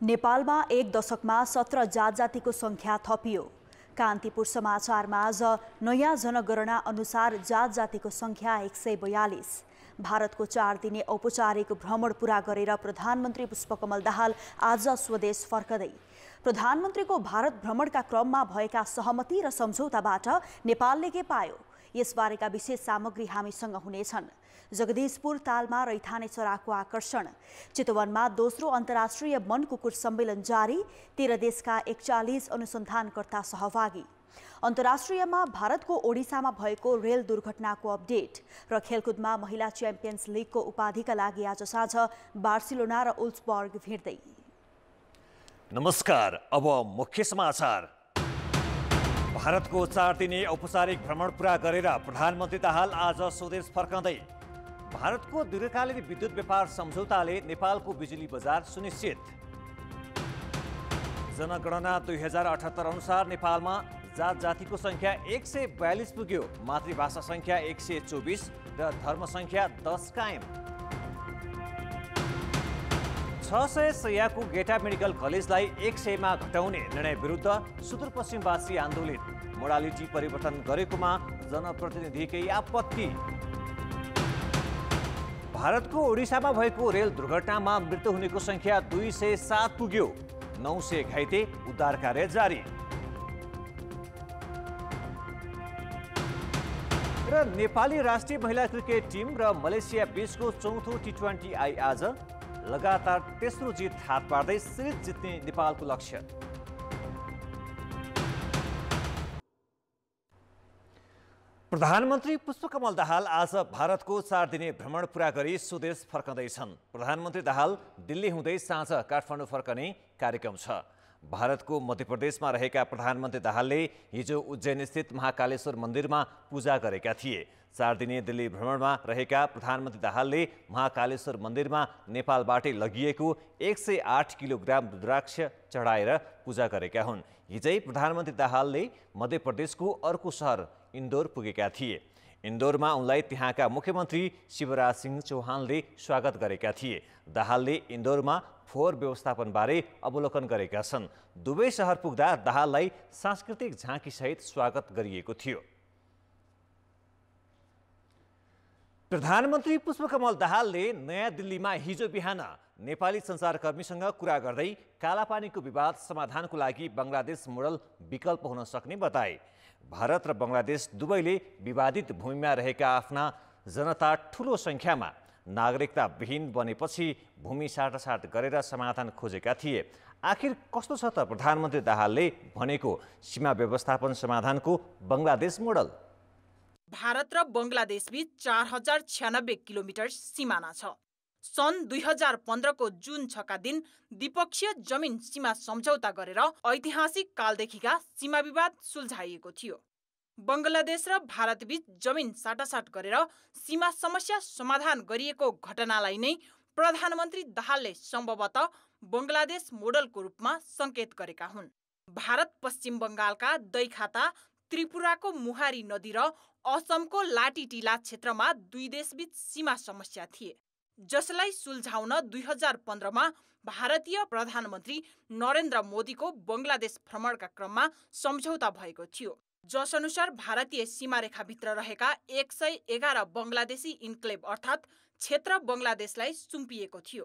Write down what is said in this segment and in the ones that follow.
नेपालमा एक दशकमा 17 जात-जातिको संख्या थपियो। कान्तिपुर समाचारमा आज नयाँ जनगणना अनुसार जात-जातिको संख्या 142। भारतको 4 दिने औपचारिक भ्रमण पूरा गरेर प्रधानमन्त्री पुष्पकमल दाहाल आज स्वदेश फर्कदै। प्रधानमन्त्रीको भारत भ्रमणका क्रममा भएका सहमति र सम्झौताबाट नेपालले के पायो, यसबारेका विशेष सामग्री हामीसँग हुनेछन्। जगदीशपुर तालमा रैथाने चराको आकर्षण, चितवनमा दोस्रो अन्तर्राष्ट्रिय वन कुकुर सम्मेलन जारी, 13 देशका 41 अनुसन्धानकर्ता सहभागी। अन्तर्राष्ट्रियमा भारतको ओडिसामा भएको रेल दुर्घटनाको अपडेट र खेलकुदमा महिला च्याम्पियन्स लिगको उपाधिका लागि आज साँझ बार्सिलोना र उल्सबर्ग भिड्दै। नमस्कार, अब मुख्य समाचार। भारतको 4 दिने औपचारिक भ्रमण पूरा गरेर प्रधानमन्त्री दाहाल आज स्वदेश फर्कँदै। भारतको दीर्घकालीन विद्युत व्यापार सम्झौताले नेपालको बिजुली बजार सुनिश्चित। जनगणना 2078 अनुसार नेपालमा जात जातिको संख्या 142 पुग्यो। मातृभाषा संख्या 124 र धर्म संख्या 10 कायम। 600 शैय्याको गेटा मेडिकल कलेजलाई 100 मा घटाउने निर्णय विरुद्ध सुदूरपश्चिमवासी आन्दोलित। मोडालिटी परिवर्तन गरेकोमा जनप्रतिनिधिकै आपत्ति। भारतको ओडिसामा भएको रेल दुर्घटनामा मृत्यु हुनेको संख्या 207 पुग्यो। 900 घाइते, उद्धार कार्य जारी। र नेपाली राष्ट्रिय महिला क्रिकेट टिम र मलेसिया बीचको चौथो T20I आज लगातार तेस्रो जित हात पार्दै सिरिज जित्ने नेपालको लक्ष्य। प्रधानमन्त्री पुष्पकमल दाहाल आज भारतको 4 दिने भ्रमण पूरा गरी स्वदेश फर्कँदैछन्। प्रधानमन्त्री दाहाल दिल्ली हुँदै साँझ काठमाडौँ फर्कने कार्यक्रम छ। भारतको मध्य प्रदेशमा रहेका प्रधानमन्त्री दाहालले हिजो उज्जैन स्थित महाकालेश्वर मन्दिरमा पूजा गरेका थिए। 4 दिने दिल्ली भ्रमणमा रहेका प्रधानमन्त्री दाहालले महाकालेश्वर मन्दिरमा नेपालबाटै लगिएको 108 किलोग्राम रुद्राक्ष चढाएर पूजा गरेका हुन्। हिजै प्रधानमन्त्री दाहालले मध्य प्रदेशको अर्को सहर इन्दौर पुगेका थिए। इन्दौरमा उनलाई त्यहाँका मुख्यमन्त्री शिवराज सिंह चौहानले स्वागत गरेका थिए। दाहालले इन्दौरमा फोहोर व्यवस्थापनबारे अवलोकन गरेका छन्। दुवै सहर पुग्दा दाहाललाई सांस्कृतिक झाँकीसहित स्वागत गरिएको थियो। प्रधानमन्त्री पुष्पकमल दाहालले नयाँ दिल्लीमा हिजो बिहान नेपाली सञ्चारकर्मीसँग कुरा गर्दै कालापानीको विवाद समाधानको लागि बङ्गलादेश मोडल विकल्प हुन सक्ने बताए। भारत र बङ्गलादेश दुवैले विवादित भूमिमा रहेका आफ्ना जनता ठूलो संख्यामा नागरिकता विहीन बनेपछि भूमि साटासाट गरेर समाधान खोजेका थिए। आखिर कस्तो छ त प्रधानमन्त्री दाहालले भनेको सीमा व्यवस्थापन समाधानको बङ्गलादेश मोडल? भारत र बङ्गलादेश बीच 4096 किलोमिटर सिमाना छ। सन् 2015 को जुन 6 का दिन द्विपक्षीय जमिन सीमा सम्झौता गरेर ऐतिहासिक कालदेखिका सीमा विवाद सुल्झाइएको थियो। बङ्गलादेश र भारत बीच जमिन साटासाट गरेर सीमा समस्या समाधान गरिएको घटनालाई नै प्रधानमन्त्री दाहालले सम्भवतः बङ्गलादेश मोडलको रूपमा संकेत गरेका हुन्। भारत पश्चिम बङ्गालका दैखाता, त्रिपुराको मुहारी नदी र असमको लाटीटिला क्षेत्रमा दुई देशबीच सीमा समस्या थिए, जसलाई सुल्झाउन 2015 मा भारतीय प्रधानमन्त्री नरेन्द्र मोदीको बङ्गलादेश भ्रमणका क्रममा सम्झौता भएको थियो, जसअनुसार भारतीय सीमारेखाभित्र रहेका 111 बङ्गलादेशी इन्क्लेभ अर्थात् क्षेत्र बङ्गलादेशलाई सुम्पिएको थियो।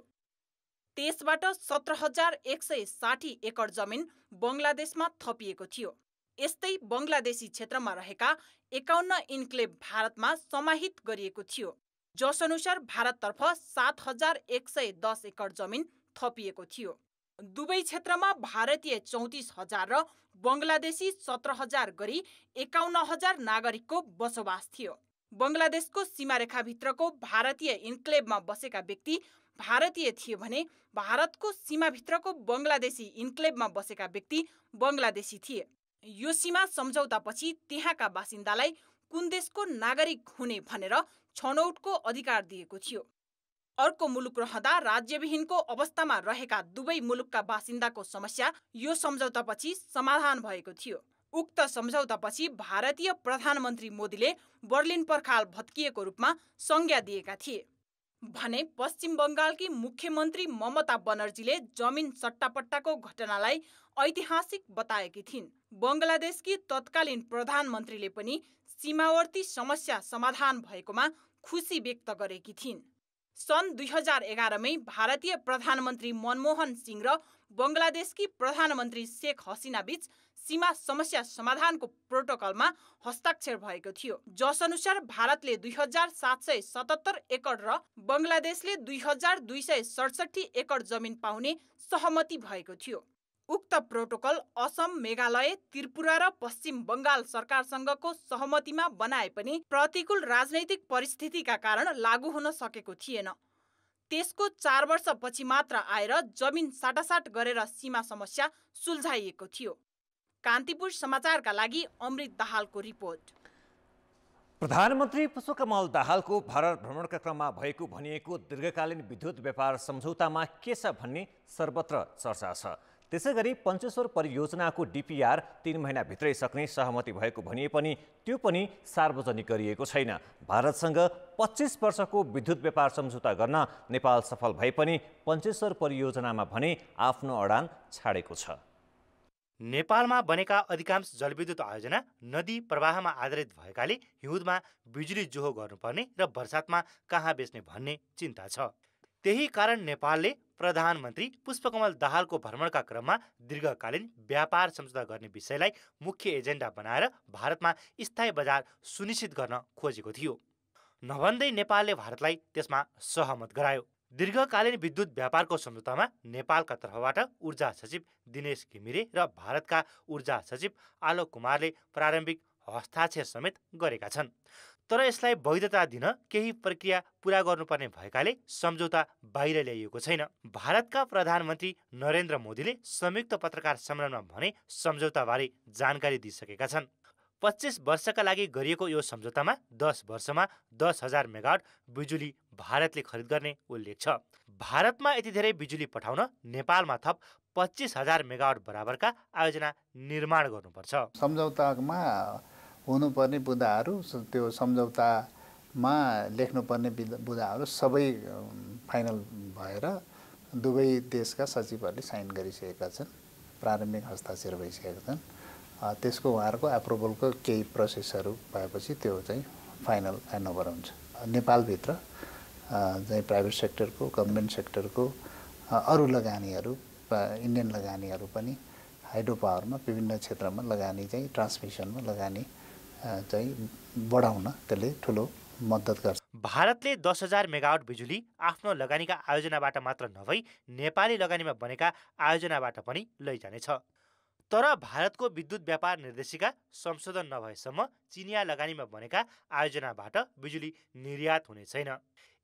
त्यसबाट 17,160 एकड जमिन बङ्गलादेशमा थपिएको थियो। यस्तै बङ्गलादेशी क्षेत्रमा रहेका 51 इन्क्लेभ भारतमा समाहित गरिएको थियो, जसअनुसार भारततर्फ 7,110 एकड जमिन थपिएको थियो। दुवै क्षेत्रमा भारतीय 34,000 र बङ्गलादेशी 17,000 गरी 51,000 नागरिकको बसोबास थियो। बङ्गलादेशको सीमारेखाभित्रको भारतीय इन्क्लेभमा बसेका व्यक्ति भारतीय थिए भने भारतको सीमाभित्रको बङ्गलादेशी इन्क्लेभमा बसेका व्यक्ति बङ्गलादेशी थिए। यो सीमा सम्झौतापछि त्यहाँका बासिन्दालाई कुन देशको नागरिक हुने भनेर छनौटको अधिकार दिएको थियो। अर्को मुलुक रहँदा राज्यविहीनको अवस्थामा रहेका दुवै मुलुकका बासिन्दाको समस्या यो सम्झौतापछि समाधान भएको थियो। उक्त सम्झौतापछि भारतीय प्रधानमन्त्री मोदीले बर्लिन पर्खाल भत्किएको रूपमा संज्ञा दिएका थिए। भने पश्चिम बङ्गालकी मुख्यमन्त्री ममता बनर्जीले जमिन सट्टापट्टाको घटनालाई ऐतिहासिक बताएकी थिइन्। बङ्गलादेशकी तत्कालीन प्रधानमन्त्रीले पनि सीमावर्ती समस्या समाधान भएकोमा खुसी व्यक्त गरेकी थिइन्। सन् 2011मै भारतीय प्रधानमन्त्री मनमोहन सिंह र बङ्गलादेशकी प्रधानमन्त्री शेख हसिना बीच सीमा समस्या समाधानको प्रोटोकलमा हस्ताक्षर भएको थियो, जसअनुसार भारतले 2777 एकड र बङ्गलादेशले 2267 एकड जमिन पाउने सहमति भएको थियो। उक्त प्रोटोकल असम, मेघालय, त्रिपुरा र पश्चिम बङ्गाल सरकारसँगको सहमतिमा बनाए पनि प्रतिकूल राजनैतिक परिस्थितिका कारण लागू हुन सकेको थिएन। त्यसको 4 वर्षपछि मात्र आएर जमिन साटासाट गरेर सीमा समस्या सुल्झाइएको थियो। कान्तिपुर समाचारका लागि अमृत दाहालको रिपोर्ट। प्रधानमन्त्री पुष्पकमल दाहालको भारत भ्रमणका क्रममा भएको भनिएको दीर्घकालीन विद्युत व्यापार सम्झौतामा के छ भन्ने सर्वत्र चर्चा छ। त्यसैगरी पञ्चेश्वर परियोजनाको डिपिआर 3 महिनाभित्रै सक्ने सहमति भएको भनिए पनि त्यो पनि सार्वजनिक गरिएको छैन। भारतसँग 25 वर्षको विद्युत व्यापार सम्झौता गर्न नेपाल सफल भए पनि पञ्चेश्वर परियोजनामा भने आफ्नो अडान छाडेको छ। नेपालमा बनेका अधिकांश जलविद्युत आयोजना नदी प्रवाहमा आधारित भएकाले हिउँदमा बिजुली जोहो गर्नुपर्ने र बर्सातमा कहाँ बेच्ने भन्ने चिन्ता छ। त्यही कारण नेपालले प्रधानमन्त्री पुष्पकमल दाहालको भ्रमणका क्रममा दीर्घकालीन व्यापार सम्झौता गर्ने विषयलाई मुख्य एजेन्डा बनाएर भारतमा स्थायी बजार सुनिश्चित गर्न खोजेको थियो। नभन्दै नेपालले भारतलाई त्यसमा सहमत गरायो। दीर्घकालीन विद्युत व्यापारको सम्झौतामा नेपालका तर्फबाट ऊर्जा सचिव दिनेश घिमिरे र भारतका ऊर्जा सचिव आलोक कुमारले प्रारम्भिक हस्ताक्षर समेत गरेका छन्। तर यसलाई वैधता दिन केही प्रक्रिया पूरा गर्नुपर्ने भएकाले सम्झौता बाहिर ल्याइएको छैन। भारतका प्रधानमन्त्री नरेन्द्र मोदीले संयुक्त पत्रकार सम्मेलनमा भने सम्झौताबारे जानकारी दिइसकेका छन्। 25 वर्षका लागि गरिएको यो सम्झौतामा 10 वर्षमा 10,000 मेगावाट बिजुली भारतले खरिद गर्ने उल्लेख छ। भारतमा यति धेरै बिजुली पठाउन नेपालमा थप 25,000 मेगावाट बराबरका आयोजना निर्माण गर्नुपर्छ। सम्झौतामा हुनुपर्ने बुँदाहरू, त्यो सम्झौतामा लेख्नुपर्ने बुँदाहरू सबै फाइनल भएर दुवै देशका सचिवहरूले साइन गरिसकेका छन्, प्रारम्भिक हस्ताक्षर भइसकेका छन्। त्यसको उहाँहरूको एप्रुभलको केही प्रोसेसहरू भएपछि त्यो चाहिँ फाइनल ह्यान्डओभर हुन्छ। नेपालभित्र चाहिँ प्राइभेट सेक्टरको, गभर्मेन्ट सेक्टरको अरू लगानीहरू, इन्डियन लगानीहरू पनि हाइड्रो पावरमा विभिन्न क्षेत्रमा लगानी चाहिँ ट्रान्समिसनमा लगानी चाहिँ बढाउन त्यसले ठुलो मद्दत गर्छ। भारतले 10,000 मेगावाट बिजुली आफ्नो लगानीका आयोजनाबाट मात्र नभई नेपाली लगानीमा बनेका आयोजनाबाट पनि लैजानेछ। तर भारतको विद्युत व्यापार निर्देशिका संशोधन नभएसम्म चिनिया लगानीमा बनेका आयोजनाबाट बिजुली निर्यात हुने छैन।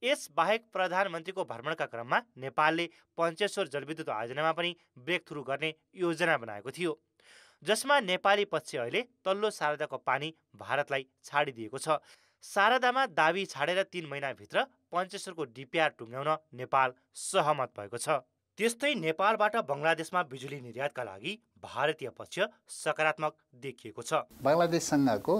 यसबाहेक प्रधानमन्त्रीको भ्रमणका क्रममा नेपालले पञ्चेश्वर जलविद्युत आयोजनामा पनि ब्रेक थ्रु गर्ने योजना बनाएको थियो, जसमा नेपाली पक्ष अहिले तल्लो शारदाको पानी भारतलाई छाडिदिएको छ। शारदामा दाबी छाडेर 3 महिनाभित्र पञ्चेश्वरको डिपिआर टुङ्ग्याउन नेपाल सहमत भएको छ। त्यस्तै नेपालबाट बङ्गलादेशमा बिजुली निर्यातका लागि भारतीय पक्ष सकारात्मक देखिएको छ। बङ्गलादेशसँगको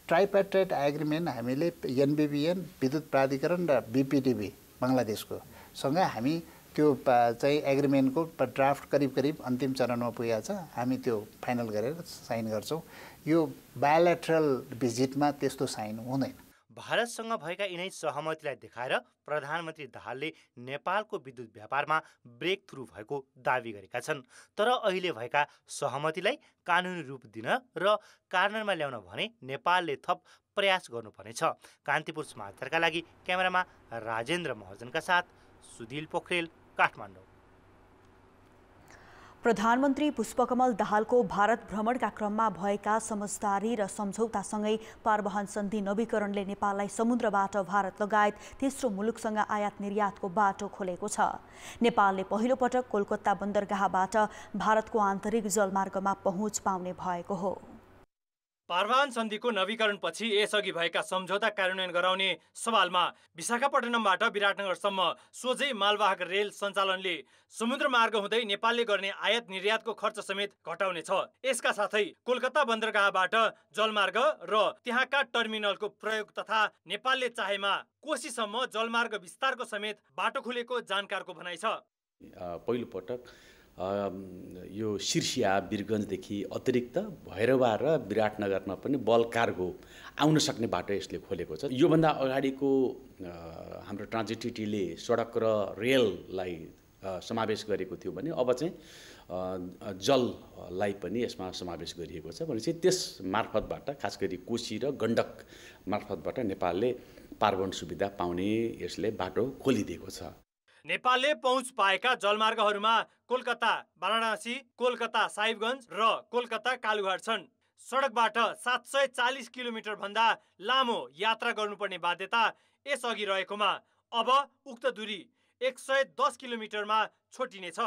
ट्राइपार्टाइट एग्रिमेन्ट हामीले एनबिबिएन विद्युत प्राधिकरण र बिपिटिबी बङ्गलादेशको सँग हामी त्यो चाहिँ एग्रिमेन्टको ड्राफ्ट करिब अन्तिम चरणमा पुगेको छ। हामी त्यो फाइनल गरेर साइन गर्छौँ। यो बायोलेटरल भिजिटमा त्यस्तो साइन हुँदैन। भारतसँग भएका यिनै सहमतिलाई देखाएर प्रधानमन्त्री दाहालले नेपालको विद्युत व्यापारमा ब्रेक थ्रु भएको दावी गरेका छन्। तर अहिले भएका सहमतिलाई कानुनी रूप दिन र कार्यान्वयनमा ल्याउन भने नेपालले थप प्रयास गर्नुपर्नेछ। कान्तिपुर समाचारका लागि क्यामेरामा राजेन्द्र महर्जनका साथ सुधिल पोखरेल, काठमाडौँ। प्रधानमन्त्री पुष्पकमल दाहालको भारत भ्रमणका क्रममा भएका समझदारी र सम्झौतासँगै पारवहन सन्धि नवीकरणले नेपाललाई समुद्रबाट भारत लगायत तेस्रो मुलुकसँग आयात निर्यातको बाटो खोलेको छ। नेपालले पहिलो पटक कोलकाता बन्दरगाहबाट भारतको आन्तरिक जलमार्गमा पहुँच पाउने भएको हो। पारवान सन्धिको नवीकरणपछि यसअघि भएका सम्झौता कार्यान्वयन गराउने सवालमा विशाखापट्टनमबाट विराटनगरसम्म सोझै मालवाहक रेल सञ्चालनले समुद्र मार्ग हुँदै नेपालले गर्ने आयात निर्यातको खर्च समेत घटाउनेछ। यसका साथै कोलकाता बन्दरगाहबाट जलमार्ग र त्यहाँका टर्मिनलको प्रयोग तथा नेपालले चाहेमा कोशीसम्म जलमार्ग विस्तारको समेत बाटो खुलेको जानकारको भनाइ छ। पहिलो पटक यो सिर्सिया वीरगञ्जदेखि अतिरिक्त भैरवा र विराटनगरमा पनि बल्क कार्गो आउन सक्ने बाटो यसले खोलेको छ। योभन्दा अगाडिको हाम्रो ट्रान्जिटिटीले सडक र रेललाई समावेश गरेको थियो भने अब चाहिँ जललाई पनि यसमा समावेश गरिएको छ। भनेपछि त्यस मार्फतबाट खास गरी कोशी र गण्डक मार्फतबाट नेपालले पारवन सुविधा पाउने यसले बाटो खोलिदिएको छ। नेपालले पहुँच पाएका जलमार्गहरूमा कोलकाता वाराणसी, कोलकाता साहिबगञ्ज र कोलकाता कालुघाट छन्। सडकबाट 740 किलोमिटर भन्दा लामो यात्रा गर्नुपर्ने बाध्यता यसअघि रहेकोमा अब उक्त दूरी 110 किलोमिटरमा छोटिनेछ।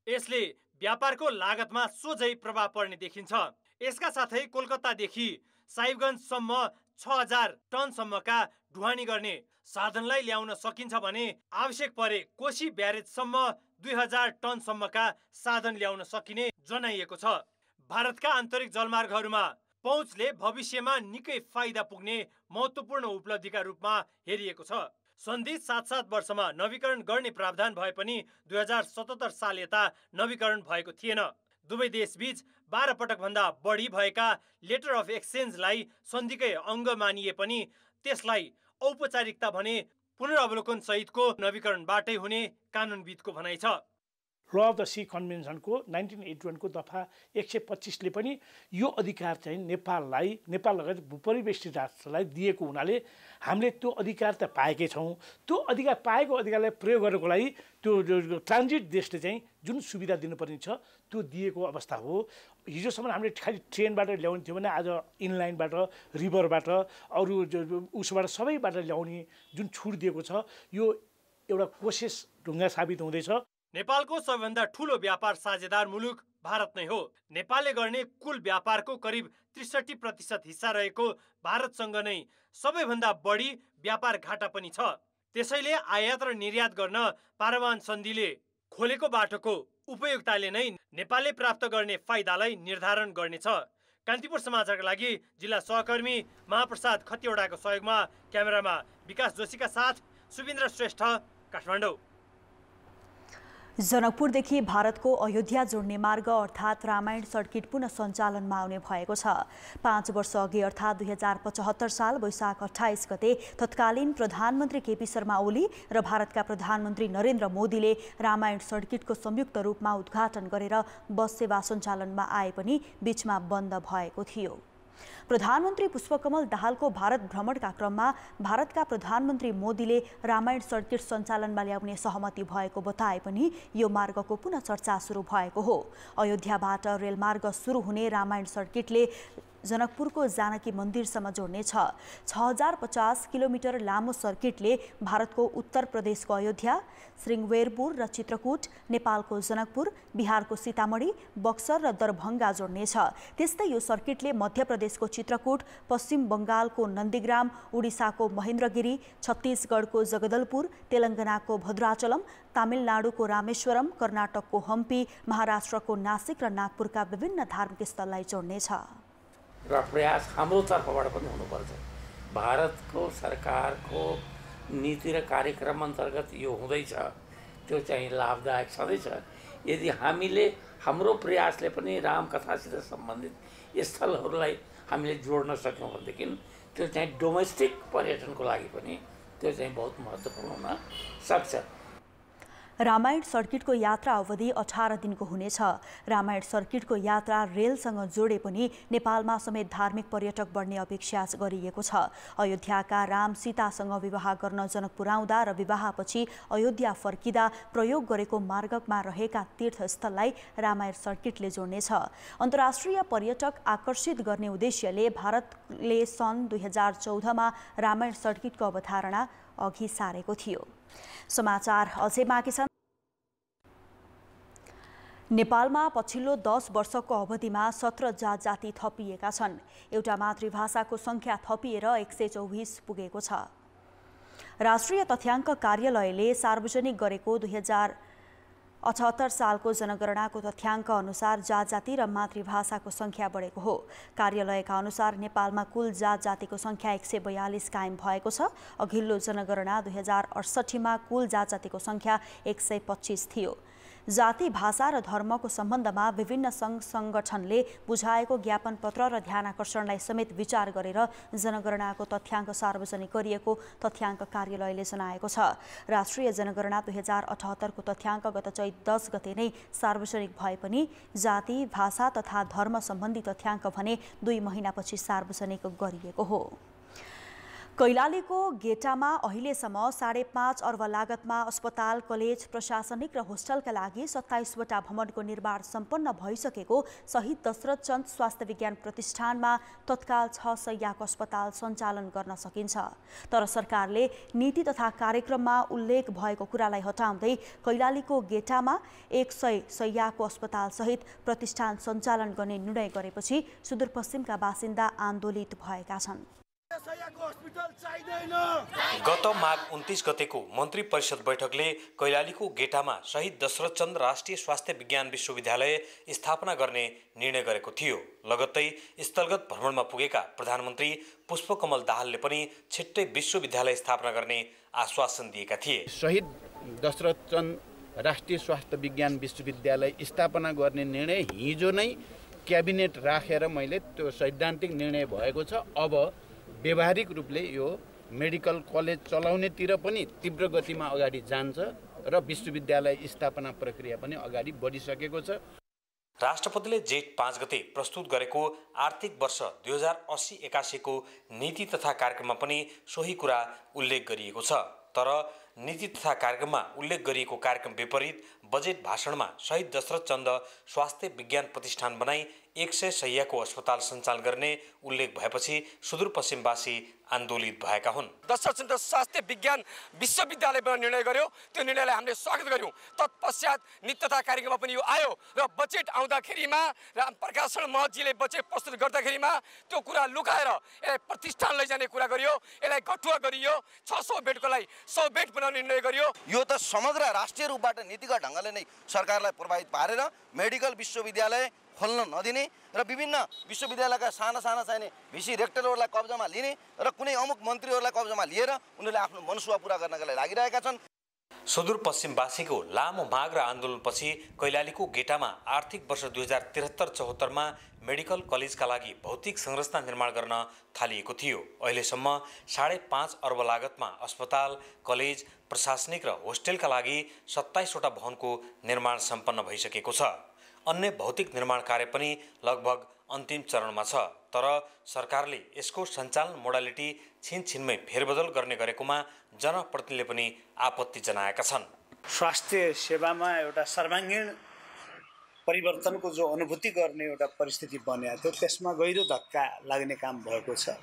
यसले व्यापारको लागतमा सोझै प्रभाव पर्ने देखिन्छ। यसका साथै कोलकातादेखि साहिबगञ्जसम्म 6000 टनसम्मका ढुवानी गर्ने साधनलाई ल्याउन सकिन्छ भने आवश्यक परे कोशी ब्यारेजसम्म 2000 टनसम्मका साधन ल्याउन सकिने जनाइएको छ। भारतका आन्तरिक जलमार्गहरूमा पहुँचले भविष्यमा निकै फाइदा पुग्ने महत्त्वपूर्ण उपलब्धिका रूपमा हेरिएको छ। सन्धि 7-7 वर्षमा नवीकरण गर्ने प्रावधान भए पनि 2077 साल यता नवीकरण भएको थिएन। दुवै देशबीच 12 पटकभन्दा बढी भएका लेटर अफ एक्सचेन्जलाई सन्धिकै अङ्ग मानिए पनि त्यसलाई औपचारिकता भने पुनरावलोकन सहितको नवीकरणबाटै हुने कानुनविदको भनाइ छ। ल अफ द सी कन्भेन्सनको 1981 को दफा 125 ले पनि यो अधिकार चाहिँ नेपाल लगायत भूपरिवेष्टित राष्ट्रलाई दिएको हुनाले हामीले त्यो अधिकार त पाएकै छौँ। त्यो अधिकार पाएको अधिकारलाई प्रयोग गर्नको लागि त्यो ट्रान्जिट देशले चाहिँ जुन सुविधा दिनुपर्ने छ त्यो दिएको अवस्था हो। हिजोसम्म हामीले खालि ट्रेनबाट ल्याउने थियो भने आज इनलाइनबाट, रिभरबाट, अरू उसबाट सबैबाट ल्याउने जुन छुट दिएको छ यो एउटा कोसिस ढुङ्गा साबित हुँदैछ। नेपालको सबैभन्दा ठूलो व्यापार साझेदार मुलुक भारत नै हो। नेपालले गर्ने कुल व्यापारको करिब 63% हिस्सा रहेको भारतसँग नै सबैभन्दा बढी व्यापार घाटा पनि छ। त्यसैले आयात र निर्यात गर्न पारवान सन्धिले खोलेको बाटोको उपयोगिताले नै नेपालले प्राप्त गर्ने फाइदालाई निर्धारण गर्नेछ। कान्तिपुर समाचारका लागि जिल्ला सहकर्मी महाप्रसाद खतिवडाको सहयोगमा क्यामेरामा विकास जोशीका साथ सुविन्द्र श्रेष्ठ, काठमाडौँ। जनकपुरदेखि भारतको अयोध्या जोड्ने मार्ग अर्थात् रामायण सर्किट पुनः सञ्चालनमा आउने भएको छ। 5 वर्ष अघि अर्थात् 2075 साल वैशाख 28 गते तत्कालीन प्रधानमन्त्री केपी शर्मा ओली र भारतका प्रधानमन्त्री नरेन्द्र मोदीले रामायण सर्किटको संयुक्त रूपमा उद्घाटन गरेर बस सेवा सञ्चालनमा आए पनि बीचमा बन्द भएको थियो। प्रधानमन्त्री पुष्पकमल दाहालको भारत भ्रमणका क्रममा भारतका प्रधानमन्त्री मोदीले रामायण सर्किट सञ्चालनमा ल्याउने सहमति भएको बताए पनि यो मार्गको पुनः चर्चा सुरु भएको हो। अयोध्याबाट रेलमार्ग सुरु हुने रामायण सर्किटले जनकपुरको जानकी मन्दिरसम्म जोड्नेछ। 6050 किलोमिटर लामो सर्किटले भारतको उत्तर प्रदेशको अयोध्या, श्रृङ्गवेरपुर र चित्रकूट, नेपालको जनकपुर, बिहारको सीतामढी, बक्सर र दरभङ्गा जोड्नेछ। त्यस्तै यो सर्किटले मध्य प्रदेशको चित्रकूट, पश्चिम बङ्गालको नन्दीग्राम, उडिसाको महेन्द्रगिरी, छत्तीसगढको जगदलपुर, तेलङ्गानाको भद्राचलम, तमिलनाडुको रामेश्वरम, कर्नाटकको हम्पी, महाराष्ट्रको नासिक र नागपुरका विभिन्न धार्मिक स्थललाई जोड्नेछ। र प्रयास हाम्रो तर्फबाट पनि हुनुपर्छ। भारतको सरकारको नीति र कार्यक्रम अन्तर्गत यो हुँदैछ, त्यो चाहिँ लाभदायक छँदैछ। यदि हामीले हाम्रो प्रयासले पनि रामकथासित सम्बन्धित स्थलहरूलाई हामीले जोड्न सक्यौँ भनेदेखि त्यो चाहिँ डोमेस्टिक पर्यटनको लागि पनि त्यो चाहिँ बहुत महत्त्वपूर्ण हुन सक्छ। रामायण सर्किटको यात्रा अवधि 18 दिनको हुनेछ। रामायण सर्किटको यात्रा रेलसँग जोडे पनि नेपालमा समेत धार्मिक पर्यटक बढ्ने अपेक्षा गरिएको छ। अयोध्याका राम सीतासँग विवाह गर्न जनकपुर आउँदा र विवाहपछि अयोध्या फर्किँदा प्रयोग गरेको मार्गमा रहेका तीर्थस्थललाई रामायण सर्किटले जोड्नेछ। अन्तर्राष्ट्रिय पर्यटक आकर्षित गर्ने उद्देश्यले भारतले सन् 2014 मा रामायण सर्किटको अवधारणा अघि सारेको थियो। समाचार अझै बाँकी छन्। नेपालमा पछिल्लो 10 वर्षको अवधिमा 17 जात-जाति थपिएका छन्। एउटा मातृभाषाको संख्या थपिएर 124 पुगेको छ। राष्ट्रिय तथ्याङ्क कार्यालयले सार्वजनिक गरेको 2078 सालको जनगणनाको तथ्याङ्क अनुसार जात-जाति र मातृभाषाको संख्या बढेको हो। कार्यालयका अनुसार नेपालमा कुल जात-जातिको संख्या 142 कायम भएको छ। अघिल्लो जनगणना 2068 मा कुल जात-जातिको संख्या 125 थियो। जाति, भाषा र धर्मको सम्बन्धमा विभिन्न सङ्घ-संगठनले बुझाएको ज्ञापन पत्र र ध्यानाकर्षणलाई समेत विचार गरेर जनगणनाको तथ्याङ्क सार्वजनिक गरिएको तथ्याङ्क कार्यालयले जनाएको छ। राष्ट्रिय जनगणना 2078 को तथ्याङ्क गत चैत 10 गते नै सार्वजनिक भए पनि जाति, भाषा तथा धर्म सम्बन्धी तथ्याङ्क भने 2 महिनापछि सार्वजनिक गरिएको हो। कैलालीको गेटामा अहिलेसम्म 5.5 अर्ब लागतमा अस्पताल, कलेज, प्रशासनिक र होस्टलका लागि 27 वटा भवनको निर्माण सम्पन्न भइसकेको शहीद दशरथ चन्द स्वास्थ्य विज्ञान प्रतिष्ठानमा तत्काल 6 शैय्याको अस्पताल सञ्चालन गर्न सकिन्छ। तर सरकारले नीति तथा कार्यक्रममा उल्लेख भएको कुरालाई हटाउँदै कैलालीको गेटामा 100 शैय्याको अस्पताल सहित प्रतिष्ठान सञ्चालन गर्ने निर्णय गरेपछि सुदूरपश्चिमका बासिन्दा आन्दोलित भएका छन्। गत माघ 29 गतेको मन्त्री परिषद बैठकले कैलालीको गेटामा शहीद दशरथ चन्द राष्ट्रिय स्वास्थ्य विज्ञान विश्वविद्यालय स्थापना गर्ने निर्णय गरेको थियो। लगत्तै स्थलगत भ्रमणमा पुगेका प्रधानमन्त्री पुष्पकमल दाहालले पनि छिट्टै विश्वविद्यालय स्थापना गर्ने आश्वासन दिएका थिए। शहीद दशरथ चन्द राष्ट्रिय स्वास्थ्य विज्ञान विश्वविद्यालय स्थापना गर्ने निर्णय हिजो नै क्याबिनेट राखेर मैले त्यो सैद्धान्तिक निर्णय भएको छ। अब व्यावहारिक रूपले यो मेडिकल कलेज चलाउनेतिर पनि तीव्र गतिमा अगाडि जान्छ र विश्वविद्यालय स्थापना प्रक्रिया पनि अगाडि बढिसकेको छ। राष्ट्रपतिले जेठ 5 गते प्रस्तुत गरेको आर्थिक वर्ष 2080-81 को नीति तथा कार्यक्रममा पनि सोही कुरा उल्लेख गरिएको छ। तर नीति तथा कार्यक्रममा उल्लेख गरिएको कार्यक्रम विपरीत बजेट भाषणमा शहीद दशरथ चन्द स्वास्थ्य विज्ञान प्रतिष्ठान बनाई 100 शैय्याको अस्पताल सञ्चालन गर्ने उल्लेख भएपछि सुदूरपश्चिमवासी आन्दोलित भएका हुन्। दशरथ चन्द स्वास्थ्य विज्ञान विश्वविद्यालय बनाउने निर्णय गर्यो, त्यो निर्णयलाई हामीले स्वागत गर्यौं। तत्पश्चात नीति तथा कार्यक्रममा पनि यो आयो र बजेट आउँदाखेरिमा रामप्रकाश महतजीले बजेट प्रस्तुत गर्दाखेरिमा त्यो कुरा लुकाएर यसलाई प्रतिष्ठान लैजाने कुरा गरियो, यसलाई गठुवा गरियो, 600 बेडको लागि 100 बेड बनाउने निर्णय गरियो। यो त समग्र राष्ट्रिय रूपबाट नीतिगत ढङ्गले नै सरकारलाई प्रभावित पारेर मेडिकल विश्वविद्यालय खोल्न नदिने र विभिन्न विश्वविद्यालयका साना चाहिने भिसी रेक्टरहरूलाई कब्जामा लिने र कुनै अमुक मन्त्रीहरूलाई कब्जामा लिएर उनीहरूले आफ्नो मनसुवा पूरा गर्नका लागि लागिरहेका छन्। सुदूरपश्चिमवासीको लामो माग र आन्दोलनपछि कैलालीको गेटामा आर्थिक वर्ष 2073-74 मा मेडिकल कलेजका लागि भौतिक संरचना निर्माण गर्न थालिएको थियो। अहिलेसम्म 5.5 अर्ब लागतमा अस्पताल, कलेज, प्रशासनिक र होस्टेलका लागि 27 वटा भवनको निर्माण सम्पन्न भइसकेको छ। अन्य भौतिक निर्माण कार्य पनि लगभग अन्तिम चरणमा छ। तर सरकारले यसको सञ्चालन मोडालिटी छिनछिनमै फेरबदल गर्ने गरेकोमा जनप्रतिनिधिले पनि आपत्ति जनाएका छन्। स्वास्थ्य सेवामा एउटा सर्वाङ्गीण परिवर्तनको जो अनुभूति गर्ने एउटा परिस्थिति बनेको थियो, त्यसमा गहिरो धक्का लाग्ने काम भएको छ।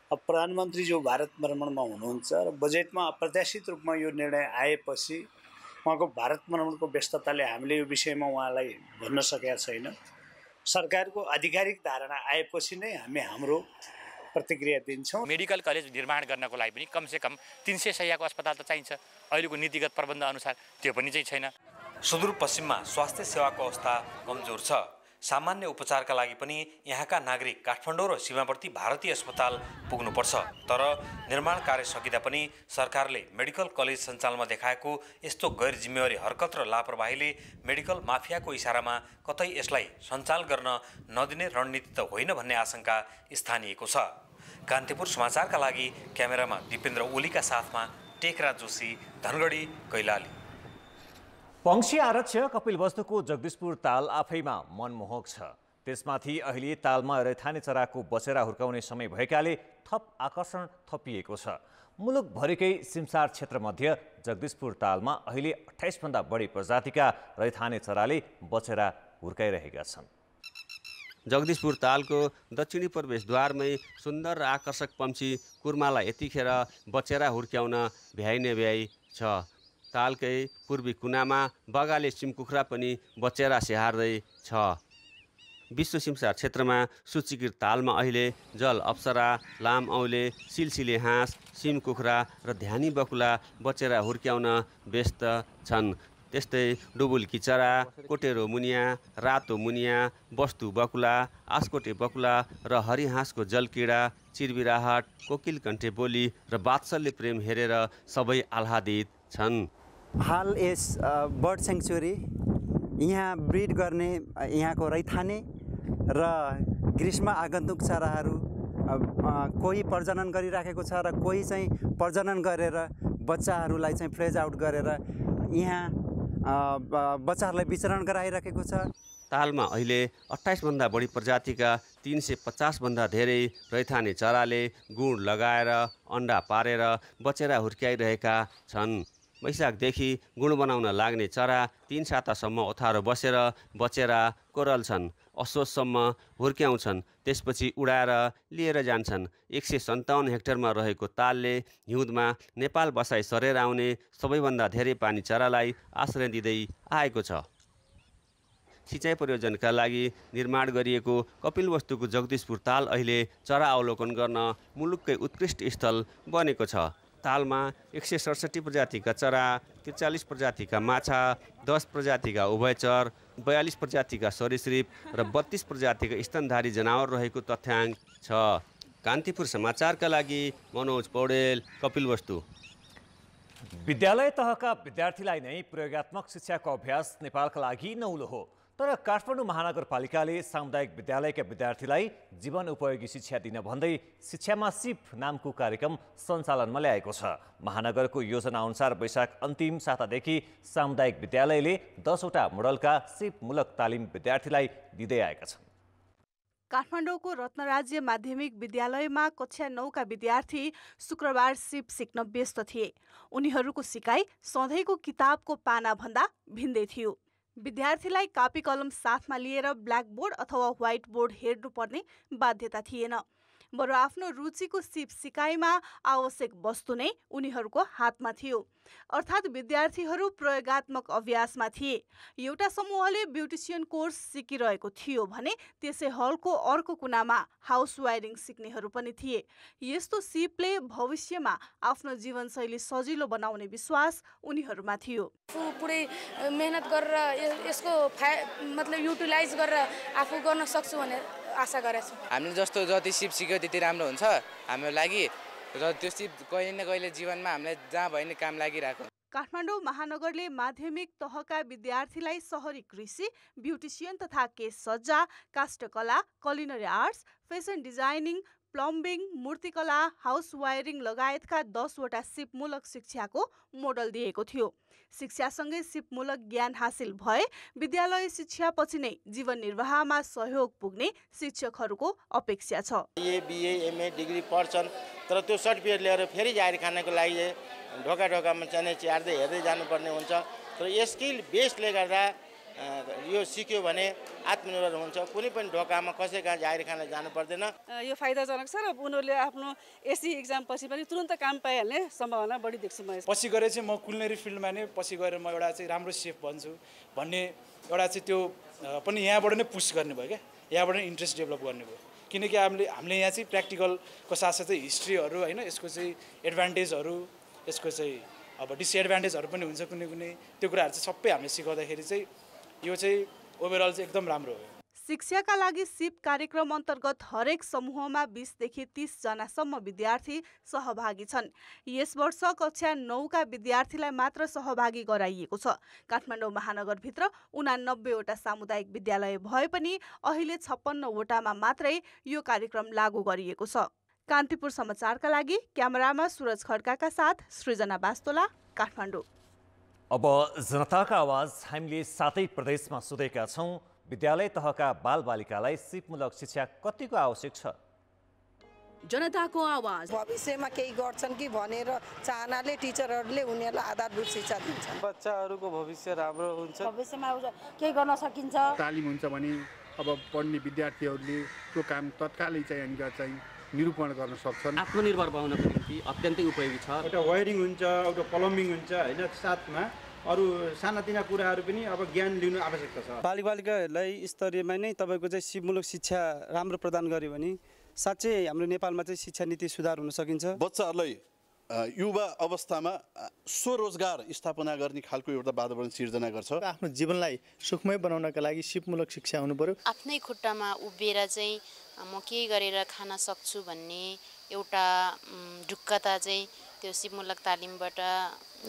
अब प्रधानमन्त्री जो भारत भ्रमणमा हुनुहुन्छ र बजेटमा अप्रत्याशित रूपमा यो निर्णय आएपछि उहाँको भारत भ्रमणको व्यस्तताले हामीले यो विषयमा उहाँलाई भन्न सकेका छैन। सरकारको आधिकारिक धारणा आएपछि नै हामी हाम्रो प्रतिक्रिया दिन्छौँ। मेडिकल कलेज निर्माण गर्नको लागि पनि कमसेकम 300 शैय्याको अस्पताल त चाहिन्छ। अहिलेको नीतिगत प्रबन्ध अनुसार त्यो पनि चाहिँ छैन। सुदूरपश्चिममा स्वास्थ्य सेवाको अवस्था कमजोर छ। सामान्य उपचारका लागि पनि यहाँका नागरिक काठमाडौँ र सीमावर्ती भारतीय अस्पताल पुग्नुपर्छ। तर निर्माण कार्य सकिँदा पनि सरकारले मेडिकल कलेज सञ्चालनमा देखाएको यस्तो गैर जिम्मेवारी हरकत र लापरवाहीले मेडिकल माफियाको इसारामा कतै यसलाई सञ्चालन गर्न नदिने रणनीति त होइन भन्ने आशंका स्थानीयको छ। कान्तिपुर समाचारका लागि क्यामेरामा दिपेन्द्र ओलीका साथमा टेकराज जोशी, धनगढी, कैलाली। पंक्षी आरक्षक कपिल वस्तुको जगदीशपुर ताल आफैमा मनमोहक छ। त्यसमाथि अहिले तालमा रैथाने चराको बचेरा हुर्काउने समय भएकाले थप आकर्षण थपिएको छ। मुलुकभरिकै सिमसार क्षेत्रमध्ये जगदीशपुर तालमा अहिले 28 भन्दा बढी प्रजातिका रैथाने चराले बचेरा हुर्काइरहेका छन्। जगदीशपुर तालको दक्षिणी प्रवेशद्वारमै सुन्दर र आकर्षक पंक्षी कुर्मालाई यतिखेर बचेरा हुर्क्याउन भ्याइ छ। तालकै पूर्वी कुनामा बगाले सिमकुखुरा पनि बचेरा स्याहार्दै छ। विश्व सिमसार क्षेत्रमा सूचीकृत तालमा अहिले जल अप्सरा, लाम औले, सिलसिले हाँस, सिम कुखुरा र ध्यानी बकुला बचेरा हुर्क्याउन व्यस्त छन्। त्यस्तै डुबुल किचरा, कोटेरो मुनिया, रातो मुनिया, बस्तु बकुला, आस्कोटे बकुला र हरिहाँसको जलकीडा, चिरबिराहट, कोकिलकण्ठे बोली र वात्सल्य प्रेम हेरेर सबै आह्लादित छन्। हाल यस बर्ड सेङ्चुरी यहाँ ब्रिड गर्ने यहाँको रैथाने र ग्रीष्म आगन्तुक चराहरू कोही प्रजनन गरिराखेको छ र कोही चाहिँ प्रजनन गरेर बच्चाहरूलाई चाहिँ फ्लेज आउट गरेर यहाँ बच्चाहरूलाई विचरण गराइरहेको छ। तालमा अहिले 28 भन्दा बढी प्रजातिका 350 भन्दा धेरै रैथाने चराले गुण लगाएर अन्डा पारेर बचेरा हुर्क्याइरहेका छन्। वैशाखदेखि गुण बनाउन लाग्ने चरा 3 सातासम्म ओथारो बसेर बचेरा कोरल्छन्, असोजसम्म हुर्क्याउँछन्, त्यसपछि उडाएर लिएर जान्छन्। 157 हेक्टरमा रहेको तालले हिउँदमा नेपाल बसाई सरेर आउने सबैभन्दा धेरै पानी चरालाई आश्रय दिँदै आएको छ। सिँचाइ परियोजनाका लागि निर्माण गरिएको कपिलवस्तुको जगदीशपुर ताल अहिले चरा अवलोकन गर्न मुलुककै उत्कृष्ट स्थल बनेको छ। तालमा 167 प्रजातिका चरा, 43 प्रजातिका माछा, 10 प्रजातिका उभयचर, 42 प्रजातिका सरीसृप र 32 प्रजातिका स्तनधारी जनावर रहेको तथ्याङ्क छ। कान्तिपुर समाचारका लागि मनोज पौडेल, कपिलवस्तु। विद्यालय तहका विद्यार्थीलाई नै प्रयोगात्मक शिक्षाको अभ्यास नेपालका लागि नौलो हो। तर काठमाडौँ महानगरपालिकाले सामुदायिक विद्यालयका विद्यार्थीलाई जीवन उपयोगी शिक्षा दिन भन्दै शिक्षामा सिप नामको कार्यक्रम सञ्चालनमा ल्याएको छ। महानगरको योजनाअनुसार वैशाख अन्तिम सातादेखि सामुदायिक विद्यालयले 10 वटा मोडलका सिपमूलक तालिम विद्यार्थीलाई दिँदै आएका छन्। काठमाडौँको रत्नराज्य माध्यमिक विद्यालयमा कक्षा 9 का विद्यार्थी शुक्रबार सिप सिक्न व्यस्त थिए। उनीहरूको सिकाइ सधैँको किताबको पाना भन्दा भिन्दै थियो। विद्यार्थीलाई कापी कलम साथमा लिएर ब्ल्याकबोर्ड अथवा व्हाइट बोर्ड हेर्नुपर्ने बाध्यता थिएन, बरु आफ्नो रुचिको सिप सिकाइमा आवश्यक वस्तु नै उनीहरूको हातमा थियो। अर्थात् विद्यार्थीहरू प्रयोगात्मक अभ्यासमा थिए। एउटा समूहले ब्युटिसियन कोर्स सिकिरहेको थियो भने त्यसै हलको अर्को कुनामा हाउस वायरिङ सिक्नेहरू पनि थिए। यस्तो सिपले भविष्यमा आफ्नो जीवनशैली सजिलो बनाउने विश्वास उनीहरूमा थियो। पुरै मेहनत गरेर यसको मतलब युटिलाइज गरेर आफू गर्न सक्छु भन्ने आशा गरेको छु। हामीले जस्तो जति सिप सिक्यो त्यति राम्रो हुन्छ हाम्रो लागि र त्यो सिप कहिले न कहिले जीवनमा हामीलाई जहाँ भयो नि काम लागिरहेको। काठमाडौँ महानगरले माध्यमिक तहका विद्यार्थीलाई सहरी कृषि, ब्युटिसियन तथा केश सज्जा, काष्ठकला, culinary arts, fashion designing, plumbing, मूर्तिकला, हाउस वायरिङ लगायतका 10 वटा सिपमूलक शिक्षाको मोडल दिएको थियो। शिक्षासँगै सिपमूलक ज्ञान हासिल भए विद्यालय शिक्षापछि नै जीवन निर्वाहमा सहयोग पुग्ने शिक्षकहरूको अपेक्षा छ। बिए एमए डिग्री पढ्छन् तर त्यो सर्टिफिकेट लिएर फेरि जारी खानको लागि ढोका ढोकामा चाहिँ चियार्दै हेर्दै जानुपर्ने हुन्छ। तर स्किल बेसले गर्दा यो सिक्यो भने आत्मनिर्भर हुन्छ। कुनै पनि ढोकामा कसै कहाँ जारी खान जानु पर्दैन। यो फाइदाजनक छ र उनीहरूले आफ्नो एससी एक्जाम पछि पनि तुरन्त काम पाइहाल्ने सम्भावना बढी देख्छु म। पछि गएर चाहिँ म कुलिनरी फिल्डमा नै पछि गएर म एउटा चाहिँ राम्रो सेफ बन्छु भन्ने एउटा चाहिँ त्यो पनि यहाँबाट नै पुस गर्ने भयो क्या, यहाँबाट नै इन्ट्रेस्ट डेभलप गर्ने भयो। किनकि हामीले यहाँ चाहिँ प्र्याक्टिकलको साथसाथै हिस्ट्रीहरू होइन, यसको चाहिँ एडभान्टेजहरू, यसको चाहिँ अब डिसएडभान्टेजहरू पनि हुन्छ कुनै कुनै, त्यो कुराहरू चाहिँ सबै हामीले सिकाउँदाखेरि चाहिँ यो चाहिँ ओभरअल चाहिँ एकदम राम्रो हो। शिक्षाका लागि सिप कार्यक्रम अन्तर्गत हरेक समूहमा 20 देखि 30 जनासम्म विद्यार्थी सहभागी छन्। यस वर्ष कक्षा 9 का विद्यार्थीलाई मात्र सहभागी गराइएको छ। काठमाडौँ महानगरभित्र 89 वटा सामुदायिक विद्यालय भए पनि अहिले 56 वटामा मात्रै यो कार्यक्रम लागू गरिएको छ। कान्तिपुर समाचारका लागि क्यामेरामा सुरज खड्काका साथ सृजना बास्तोला, काठमाडौँ। अब जनताका आवाज हामीले 7 प्रदेशमा सुनेका छौँ। विद्यालय तहका बालबालिकालाई सिपमूलक शिक्षा कतिको आवश्यक छ? जनताको आवाज। भविष्यमा केही गर्छन् कि भनेर चाहनाले टिचरहरूले उनीहरूलाई आधारभूत शिक्षा दिन्छन्। बच्चाहरूको भविष्य राम्रो हुन्छ, भविष्यमा केही गर्न सकिन्छ। तालिम हुन्छ भने अब पढ्ने विद्यार्थीहरूले त्यो काम तत्कालै चाहिँ निरूपण गर्न सक्छन्। आत्मनिर्भर बनाउनको निम्ति अत्यन्तै उपयोगी छ। एउटा वायरिङ हुन्छ, एउटा प्लम्बिङ हुन्छ होइन, साथमा अरू सानातिना कुराहरू पनि अब ज्ञान लिनु आवश्यकता छ। बालिकाहरूलाई स्तरीयमा नै तपाईँको चाहिँ सिपमूलक शिक्षा राम्रो प्रदान गर्यो भने साँच्चै हाम्रो नेपालमा चाहिँ शिक्षा नीति सुधार हुन सकिन्छ। बच्चाहरूलाई युवा अवस्थामा स्वरोजगार स्थापना गर्ने खालको एउटा वातावरण सिर्जना गर्छ। आफ्नो जीवनलाई सुखमय बनाउनका लागि सिपमूलक शिक्षा हुनु पर्यो। आफ्नै खुट्टामा उभिएर चाहिँ म के गरेर खान सक्छु भन्ने एउटा ढुक्कता चाहिँ त्यो सिपमूलक तालिमबाट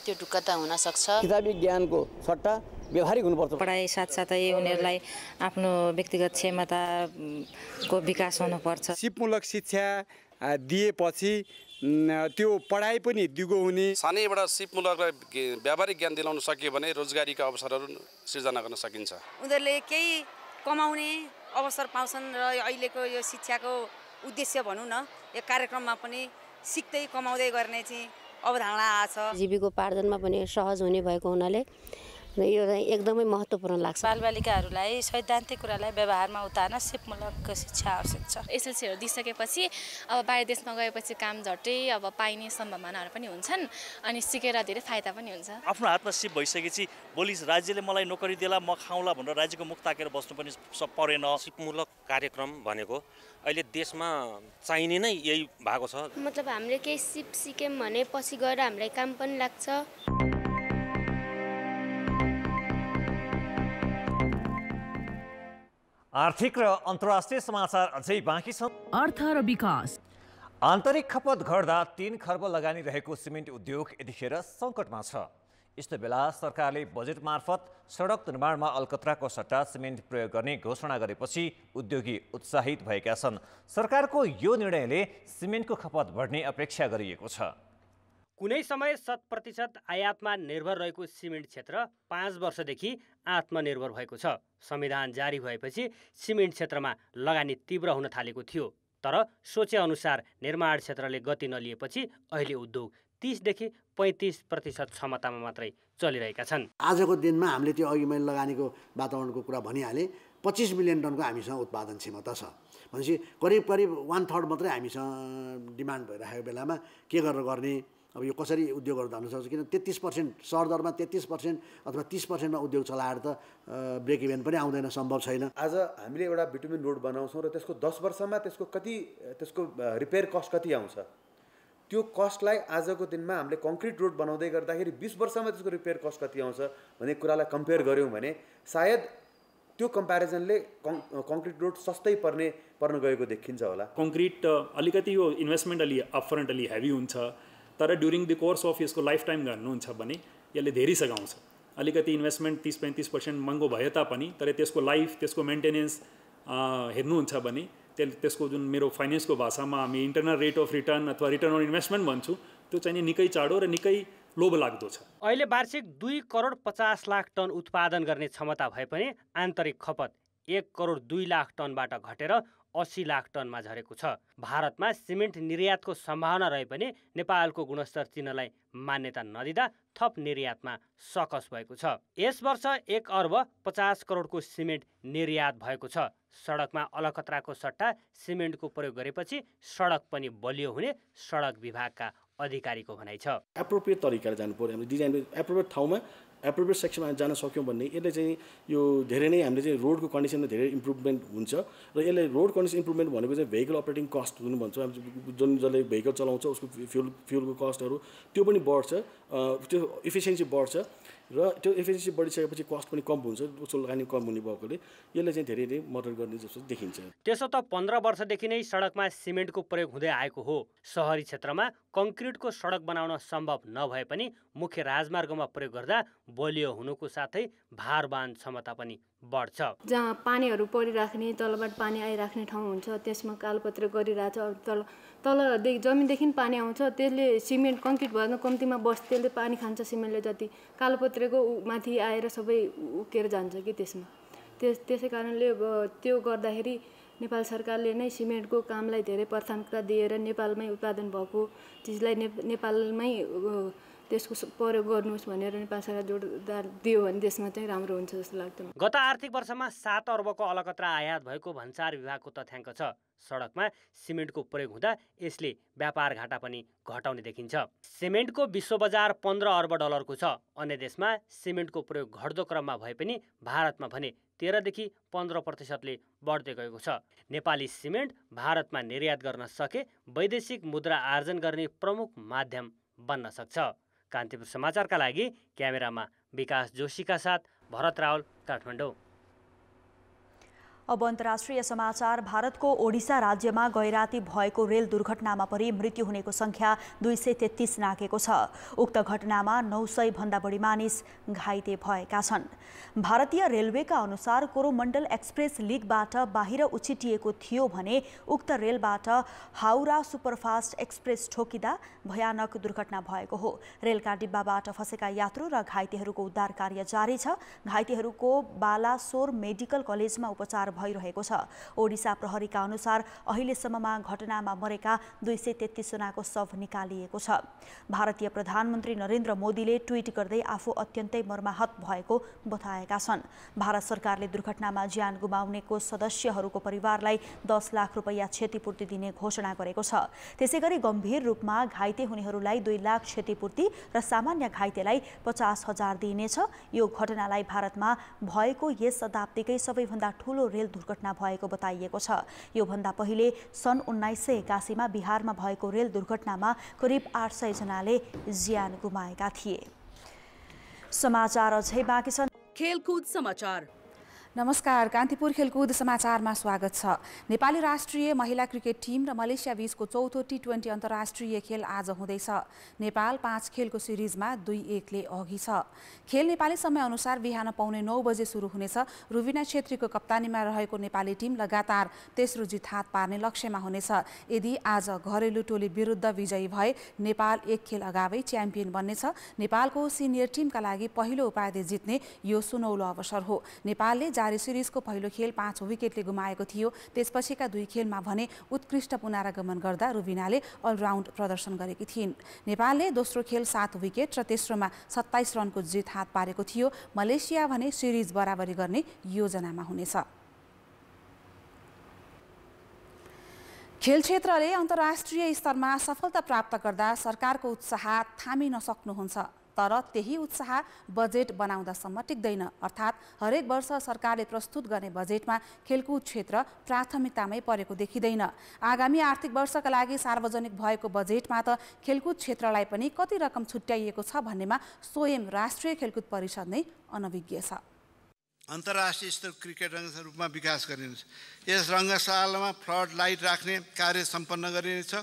त्यो ढुक्कता हुन सक्छ। किताबी ज्ञानको सट्टा व्यवहारिक हुनुपर्छ। पढाइ साथसाथै उनीहरूलाई आफ्नो व्यक्तिगत क्षमताको विकास हुनुपर्छ। सिपमूलक शिक्षा दिएपछि त्यो पढाइ पनि दिगो हुने। सानैबाट सिपमूलकलाई व्यावहारिक ज्ञान दिलाउन सकियो भने रोजगारीका अवसरहरू सिर्जना गर्न सकिन्छ। उनीहरूले केही कमाउने अवसर पाउँछन् र अहिलेको यो शिक्षाको उद्देश्य भनौँ न यो कार्यक्रममा पनि सिक्दै कमाउँदै गर्ने चाहिँ अवधारणा आछ। जीविकोपार्जनमा पनि सहज हुने भएको हुनाले यो एकदमै महत्त्वपूर्ण लाग्छ। बालबालिकाहरूलाई सैद्धान्तिक कुरालाई व्यवहारमा उतार्न सिपमूलक शिक्षा आवश्यक छ। एसएलसीहरू दिइसकेपछि अब बाहिर देशमा गएपछि काम झट्टै अब पाइने सम्भावनाहरू पनि हुन्छन् अनि सिकेर धेरै फाइदा पनि हुन्छ। आफ्नो हातमा सिप भइसकेपछि भोलि राज्यले मलाई नोकरी देला म खाउँला भनेर राज्यको मुख ताकेर बस्नु पनि परेन। सिपमूलक कार्यक्रम भनेको अहिले देशमा चाहिने नै यही भएको छ। मतलब हामीले केही सिप सिक्यौँ भने पछि गएर हामीलाई काम पनि लाग्छ। आर्थिक र अन्तर्राष्ट्रिय समाचार अझै बाँकी छन्। अर्थ र विकास। आन्तरिक खपत घट्दा 3 खर्ब लगानी रहेको सिमेन्ट उद्योग यतिखेर सङ्कटमा छ। यस्तो बेला सरकारले बजेट मार्फत सडक निर्माणमा अलकत्राको सट्टा सिमेन्ट प्रयोग गर्ने घोषणा गरेपछि उद्योगी उत्साहित भएका छन्। सरकारको यो निर्णयले सिमेन्टको खपत बढ्ने अपेक्षा गरिएको छ। कुनै समय 100% आयातमा निर्भर रहेको सिमेन्ट क्षेत्र 5 वर्षदेखि आत्मनिर्भर भएको छ। संविधान जारी भएपछि सिमेन्ट क्षेत्रमा लगानी तीव्र हुन थालेको थियो, तर सोचे अनुसार निर्माण क्षेत्रले गति नलिएपछि अहिले उद्योग 30 देखि 35% क्षमतामा मात्रै चलिरहेका छन्। आजको दिनमा हामीले त्यो अघि मैले लगानीको वातावरणको कुरा भनिहालेँ, 25 मिलियन टनको हामीसँग उत्पादन क्षमता छ भनेपछि करिब 1/3 मात्रै हामीसँग डिमान्ड भइरहेको बेलामा के गरेर गर्ने, अब यो कसरी उद्योगहरू धान्न सक्छ? किन 33% सरदरमा 33% अथवा 30%मा उद्योग चलाएर त ब्रेक इभेन पनि आउँदैन, सम्भव छैन। आज हामीले एउटा बिटुमिन रोड बनाउँछौँ र त्यसको 10 वर्षमा त्यसको रिपेयर कस्ट कति आउँछ? त्यो कस्टलाई आजको दिनमा हामीले कङ्क्रिट रोड बनाउँदै गर्दाखेरि 20 वर्षमा त्यसको रिपेयर कस्ट कति आउँछ भन्ने कुरालाई कम्पेयर गऱ्यौँ भने सायद त्यो कम्पेरिजनले कङ्क्रिट रोड सस्तै पर्न गएको देखिन्छ होला। कङ्क्रिट अलिकति यो इन्भेस्टमेन्ट अलि अपफ्रन्ट अलि हेभी हुन्छ, तर ड्युरिङ द कोर्स अफ यसको लाइफ टाइम गर्नुहुन्छ भने यसले धेरै सघाउँछ। अलिकति इन्भेस्टमेन्ट 30-35% महँगो भए तापनि तर त्यसको लाइफ, त्यसको मेन्टेनेन्स हेर्नुहुन्छ भने त्यसको जुन मेरो फाइनेन्सको भाषामा हामी इन्टरनल रेट अफ रिटर्न अथवा रिटर्न अन इन्भेस्टमेन्ट भन्छु, त्यो चाहिँ निकै चाँडो र निकै लोभलाग्दो छ। अहिले वार्षिक 2 करोड 50 लाख टन उत्पादन गर्ने क्षमता भए पनि आन्तरिक खपत 1 करोड 2 लाख टनबाट घटेर 80 लाख टनमा झरेको छ। भारतमा सिमेन्ट निर्यातको सम्भावना रहे पनि नेपालको गुणस्तर चिन्हलाई मान्यता नदिँदा थप निर्यातमा सकस भएको छ। यस वर्ष 1 अर्ब 50 करोडको सिमेन्ट निर्यात भएको छ। सडकमा अलकत्राको सट्टा सिमेन्टको प्रयोग गरेपछि सडक पनि बलियो हुने सडक विभागका अधिकारीको भनाइ छ। एप्रोप्रिएट तरिकाले जानु पर्यो, हामीले डिजाइन एप्रोप्रिएट ठाउँमा एप्रोप्रिएट सेक्सनमा जान सक्यौँ भन्ने यसले चाहिँ यो धेरै नै हामीले चाहिँ रोडको कन्डिसनमा धेरै इम्प्रुभमेन्ट हुन्छ र यसले रोड कन्डिसन इम्प्रुभमेन्ट भनेको चाहिँ भेहिकल अपरेटिङ कस्ट जुन भन्छ, जसले भेहिकल चलाउँछ उसको फ्युलको कस्टहरू त्यो पनि बढ्छ, त्यो इफिसियन्सी बढ्छ र त्यो इफिसियन्सी बढिसकेपछि कस्ट पनि कम हुन्छ, उसको लगानी कम हुने भएकोले यसले चाहिँ धेरै नै मद्दत गर्ने जस्तो देखिन्छ। त्यसो त 15 वर्षदेखि नै सडकमा सिमेन्टको प्रयोग हुँदै आएको हो। सहरी क्षेत्रमा कङ्क्रिटको सडक बनाउन सम्भव नभए पनि मुख्य राजमार्गमा प्रयोग गर्दा बलियो हुनुको साथै भारवाहन क्षमता पनि बढ्छ। जहाँ पानीहरू परिराख्ने, तलबाट पानी आइराख्ने ठाउँ हुन्छ त्यसमा कालोपत्रे गरिरहेछ। तल जमिनदेखि पानी आउँछ, त्यसले सिमेन्ट कङ्क्रिट भएन कम्तीमा त्यसले पानी खान्छ सिमेन्टले जति, कालोपत्रेको माथि आएर सबै उकेर जान्छ कि त्यसमा। त्यसै कारणले त्यो गर्दाखेरि नेपाल सरकारले नै सिमेन्टको कामलाई धेरै प्राथमिकता दिएर नेपालमै उत्पादन भएको चिजलाई नेपालमै त्यसको प्रयोग गर्नुहोस् भनेर नेपाल सरकार जोडदार दियो भने देशमा चाहिँ राम्रो हुन्छ जस्तो लाग्छ। गत आर्थिक वर्षमा 7 अर्बको अलकत्रा आयात भएको भन्सार विभागको तथ्याङ्क छ। सडकमा सिमेन्टको प्रयोग हुँदा यसले व्यापार घाटा पनि घटाउने देखिन्छ। सिमेन्टको विश्व बजार 15 अर्ब डलरको छ। अन्य देशमा सिमेन्टको प्रयोग घट्दो क्रममा भए पनि भारतमा भने 13 देखि 15% बढ्दै गएको छ। नेपाली सिमेन्ट भारतमा निर्यात गर्न सके वैदेशिक मुद्रा आर्जन गर्ने प्रमुख माध्यम बन्न सक्छ। कान्तिपुर समाचारका लागि क्यामेरामा विकास जोशीका साथ भरत रावल, काठमाडौँ। अब अन्तर्राष्ट्रिय समाचार। भारतको ओडिसा राज्यमा गैराती भएको रेल दुर्घटनामा परि मृत्यु हुनेको संख्या 233 नाघेको छ। उक्त घटनामा 900 भन्दा बढी मानिस घाइते भएका छन्। भारतीय रेलवेका अनुसार कोरोमण्डल एक्सप्रेस लिगबाट बाहिर उछिटिएको थियो भने उक्त रेलबाट हाउरा सुपरफास्ट एक्सप्रेस ठोकिँदा भयानक दुर्घटना भएको हो। रेलका डिब्बाबाट फँसेका यात्रु र घाइतेहरूको उद्धार कार्य जारी छ। घाइतेहरूको बालासोर मेडिकल कलेजमा उपचार भइरहेको छ। ओडिसा प्रहरीका अनुसार अहिलेसम्ममा घटनामा मरेका 233 जनाको शव निकालिएको छ। भारतीय प्रधानमन्त्री नरेन्द्र मोदीले ट्विट गर्दै आफू अत्यन्तै मर्माहत भएको बताएका छन्। भारत सरकारले दुर्घटनामा ज्यान गुमाउनेको सदस्यहरूको परिवारलाई 10 लाख रुपैयाँ क्षतिपूर्ति दिने घोषणा गरेको छ। त्यसैगरी गम्भीर रूपमा घाइते हुनेहरूलाई 2 लाख क्षतिपूर्ति र सामान्य घाइतेलाई 50,000 दिइनेछ। यो घटनालाई भारतमा भएको यस शताब्दीकै सबैभन्दा ठूलो रेल दुर्घटना भएको बताइएको छ। यो भन्दा पहिले सन् 1981 मा बिहारमा भएको रेल दुर्घटनामा करिब 800 जनाले ज्यान गुमाएका थिए। समाचार अझै बाँकी छन्। खेलकुद समाचार। नमस्कार, कान्तिपुर खेलकुद समाचारमा स्वागत छ। नेपाली राष्ट्रिय महिला क्रिकेट टिम र मलेसिया बीचको चौथो टी20 अन्तर्राष्ट्रिय खेल आज हुँदैछ। नेपाल 5 खेलको सिरिजमा 2-1 ले अघि छ। खेल नेपाली समयअनुसार बिहान पौने 9 बजे सुरु हुनेछ। रुबिना छेत्रीको कप्तानीमा रहेको नेपाली टिम लगातार तेस्रो जित हात पार्ने लक्ष्यमा हुनेछ। यदि आज घरेलु टोली विरुद्ध विजयी भए नेपाल 1 खेल अगावै च्याम्पियन बन्नेछ। नेपालको सिनियर टिमका लागि पहिलो उपाधि जित्ने यो सुनौलो अवसर हो। नेपालले जारी सिरिजको पहिलो खेल 5 विकेटले गुमाएको थियो। त्यसपछिका 2 खेलमा भने उत्कृष्ट पुनरागमन गर्दा रुबिनाले अलराउन्ड प्रदर्शन गरेकी थिइन्। नेपालले दोस्रो खेल 7 विकेट र तेस्रोमा 27 रनको जित हात पारेको थियो। मलेसिया भने सिरिज बराबरी गर्ने योजनामा हुनेछ। खेल क्षेत्रले अन्तर्राष्ट्रिय स्तरमा सफलता प्राप्त गर्दा सरकारको उत्साह थामिन सक्नुहुन्छ। तर त्यही उत्साह बजेट बनाउँदासम्म टिक्दैन। अर्थात् हरेक वर्ष सरकारले प्रस्तुत गर्ने बजेटमा खेलकुद क्षेत्र प्राथमिकतामै परेको देखिँदैन। आगामी आर्थिक वर्षका लागि सार्वजनिक भएको बजेटमा त खेलकुद क्षेत्रलाई पनि कति रकम छुट्याइएको छ भन्नेमा स्वयं राष्ट्रिय खेलकुद परिषद नै अनभिज्ञ छ। अन्तर्राष्ट्रिय स्तर क्रिकेट रङ्गशालामा विकास गरिनेछ। यस रङ्गशालामा फ्लड लाइट राख्ने कार्य सम्पन्न गरिनेछ।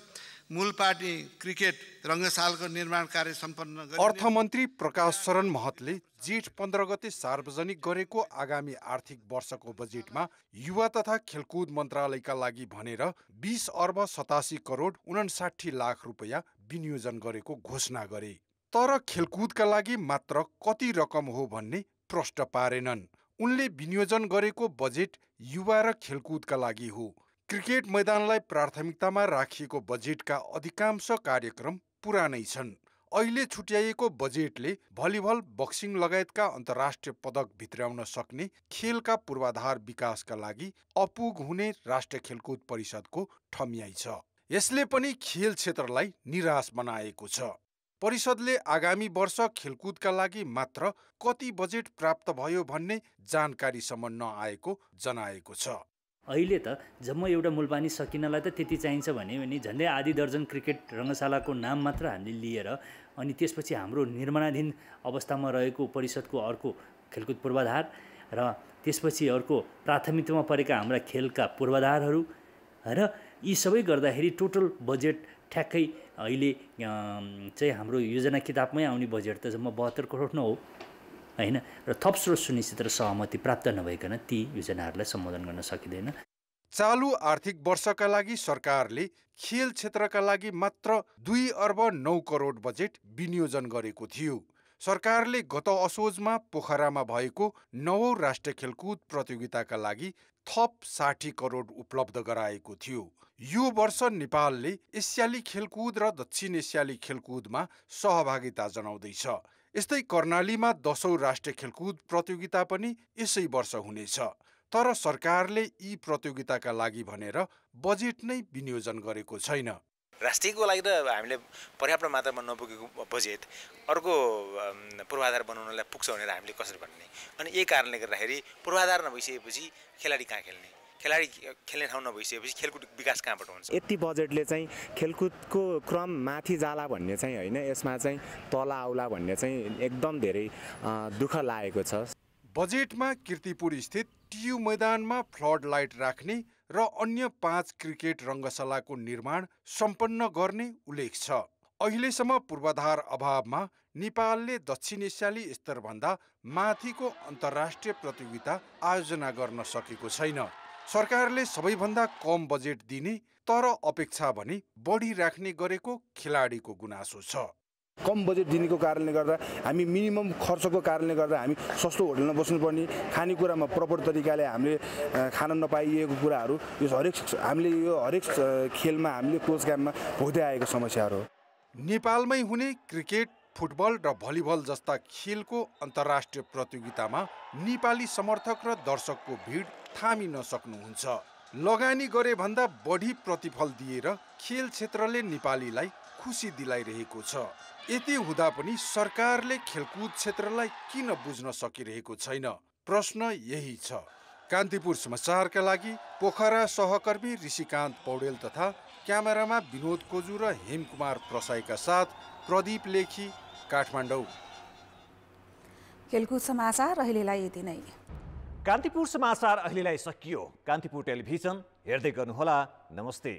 मूल पार्टी क्रिकेट रङ्गशालाको निर्माण कार्य सम्पन्न गरिने। अर्थमन्त्री प्रकाश शरण महतले जेठ 15 गते सार्वजनिक गरेको आगामी आर्थिक वर्षको बजेटमा युवा तथा खेलकुद मन्त्रालयका लागि भनेर 20 अर्ब 87 करोड 59 लाख रुपैयाँ विनियोजन गरेको घोषणा गरे। तर खेलकुदका लागि मात्र कति रकम हो भन्ने प्रश्न पारेनन्। उनले विनियोजन गरेको बजेट युवा र खेलकुदका लागि हो। क्रिकेट मैदानलाई प्राथमिकतामा राखिएको बजेटका अधिकांश कार्यक्रम पुरानै छन्। अहिले छुट्याइएको बजेटले भलिबल, बक्सिङ लगायतका अन्तर्राष्ट्रिय पदक भित्र्याउन सक्ने खेलका पूर्वाधार विकासका लागि अपुग हुने राष्ट्रिय खेलकुद परिषदको ठम्याइ छ। यसले पनि खेल क्षेत्रलाई निराश बनाएको छ। परिषदले आगामी वर्ष खेलकुदका लागि मात्र कति बजेट प्राप्त भयो भन्ने जानकारीसम्म नआएको जनाएको छ। अहिले त जम्मा एउटा मूलपानी सकिनलाई त त्यति चाहिन्छ भने झन्डै आधी दर्जन क्रिकेट रङ्गशालाको नाम मात्र हामीले लिएर अनि त्यसपछि हाम्रो निर्माणाधीन अवस्थामा रहेको परिषदको अर्को खेलकुद पूर्वाधार र त्यसपछि अर्को प्राथमिकतामा परेका हाम्रा खेलका पूर्वाधारहरू र यी सबै गर्दाखेरि टोटल बजेट ठ्याक्कै अहिले चाहिँ हाम्रो योजना किताबमै आउने बजेट त जम्मा 72 करोड न हो हैन। र थप स्रोत सुनिश्चित र सहमति प्राप्त नभइकन ती योजनाहरूलाई सम्बोधन गर्न सकिँदैन। चालु आर्थिक वर्षका लागि सरकारले खेल क्षेत्रका लागि मात्र 2 अर्ब 9 करोड बजेट विनियोजन गरेको थियो। सरकारले गत असोजमा पोखरामा भएको 9औं राष्ट्रिय खेलकुद प्रतियोगिताका लागि थप 60 करोड उपलब्ध गराएको थियो। यो वर्ष नेपालले एसियाली खेलकुद र दक्षिण एसियाली खेलकुदमा सहभागिता जनाउँदैछ। यस्तै कर्णालीमा 10औं राष्ट्रिय खेलकुद प्रतियोगिता पनि यसै वर्ष हुनेछ। तर सरकारले यी प्रतियोगिताका लागि भनेर बजेट नै विनियोजन गरेको छैन। राष्ट्रियको लागि त हामीले पर्याप्त मात्रामा नपुगेको बजेट अर्को पूर्वाधार बनाउनलाई पुग्छ भनेर हामीले कसरी भन्ने। अनि यही कारणले गर्दाखेरि पूर्वाधार नभइसकेपछि खेलाडी कहाँ खेल्ने, खेलाडी खेल्ने ठाउँ नभइसकेपछि खेलकुद विकास कहाँबाट हुन्छ। यति बजेटले चाहिँ खेलकुदको क्रम माथि जाला भन्ने चाहिँ होइन, यसमा चाहिँ तल आउला भन्ने चाहिँ एकदम धेरै दुःख लागेको छ। बजेटमा कीर्तिपुर स्थित टियु मैदानमा फ्लड लाइट राख्ने र अन्य 5 क्रिकेट रङ्गशालाको निर्माण सम्पन्न गर्ने उल्लेख छ। अहिलेसम्म पूर्वाधार अभावमा नेपालले दक्षिण एसियाली स्तरभन्दा माथिको अन्तर्राष्ट्रिय प्रतियोगिता आयोजना गर्न सकेको छैन। सरकारले सबैभन्दा कम बजेट दिने तर अपेक्षा भने बढी राख्ने गरेको खेलाडीको गुनासो छ। कम बजेट दिनेको कारणले गर्दा हामी मिनिमम खर्चको कारणले गर्दा हामी सस्तो होटलमा बस्नुपर्ने, खानेकुरामा प्रपर तरिकाले हामीले खान नपाइएको कुराहरू हामीले यो हरेक खेलमा हामीले कोच क्याम्पमा भोग्दै आएको समस्याहरू हो। नेपालमै हुने क्रिकेट, फुटबल र भलिबल जस्ता खेलको अन्तर्राष्ट्रिय प्रतियोगितामा नेपाली समर्थक र दर्शकको भिड थामिन सक्नुहुन्छ। लगानी गरे भन्दा बढी प्रतिफल दिएर खेल क्षेत्रले नेपालीलाई खुसी दिलाइरहेको छ। यति हुँदा पनि सरकारले खेलकुद क्षेत्रलाई किन बुझ्न सकिरहेको छैन? प्रश्न यही छ। कान्तिपुर समाचारका लागि पोखरा सहकर्मी ऋषिकान्त पौडेल तथा क्यामेरामा विनोद कोजु र हेमकुमार प्रसाईका साथ प्रदीप लेखी, काठमाडौँ। खेलकुद समाचार अहिलेलाई यति नै। कान्तिपुर समाचार अहिलेलाई सकियो। कान्तिपुर टेलिभिजन हेर्दै गर्नुहोला। नमस्ते।